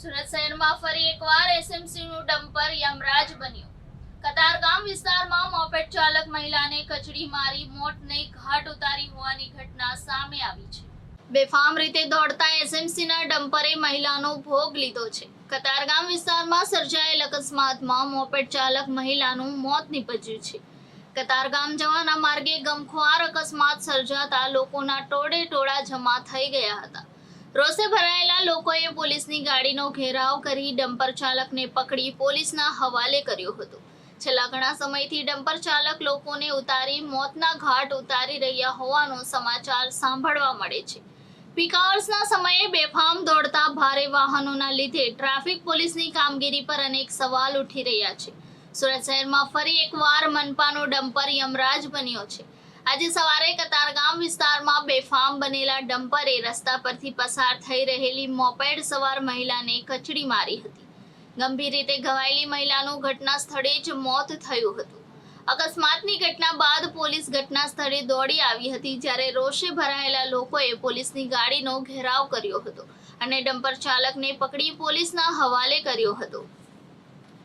સુરત શહેરમાં ફરી એકવાર એસએમસીનું ડમ્પર યમરાજ બન્યું. કતારગામ વિસ્તારમાં મોપેડ ચાલક મહિલાને કચડી મારી મોતને ઘાટ ઉતારી હોવાની ઘટના સામે આવી છે. બેફામ રીતે દોડતા એસએમસીના ડમ્પરે મહિલાનો ભોગ લીધો છે. કતારગામ વિસ્તારમાં સર્જાયેલ અકસ્માતમાં મોપેડ ચાલક મહિલાનું મોત નીપજ્યું છે. કતારગામ જવાના માર્ગે ગમખ્વાર અકસ્માત સર્જાતા લોકોના ટોળે ટોળા જમા થઈ ગયા હતા. રોષે ભરાયેલા લોકોએ પોલીસની ગાડીનો ઘેરાવ કરી ડમ્પર ચાલકને પકડી પોલીસના હવાલે કર્યો હતો. છેલ્લા ઘણા સમયથી ડમ્પર ચાલક લોકોને ઉતારી મોતના ઘાટ ઉતારી રહ્યા હોવાનો સમાચાર સાંભળવા મળે છે. પીક અવર્સના સમયે બેફામ દોડતા ભારે વાહનોના લીધે ટ્રાફિક પોલીસની કામગીરી પર અનેક સવાલ ઉઠી રહ્યા છે. સુરત શહેરમાં ફરી એકવાર મનપાનો ડમ્પર યમરાજ બન્યો છે. આજે સવારે કતારગામ વિસ્તારમાં બેફામ બનેલા ડમ્પરે રસ્તા પરથી પસાર થઈ રહેલી મોપેડ સવાર મહિલાને કચડી મારી હતી. ગંભીર રીતે ઘવાયેલી મહિલાનું ઘટના સ્થળે જ મોત થયું હતું. અકસ્માતની ઘટના બાદ પોલીસ ઘટના સ્થળે દોડી આવી હતી, જ્યારે રોષે ભરાયેલા લોકોએ પોલીસની ગાડીનો ઘેરાવ કર્યો હતો અને ડમ્પર ચાલકને પકડી પોલીસના હવાલે કર્યો હતો.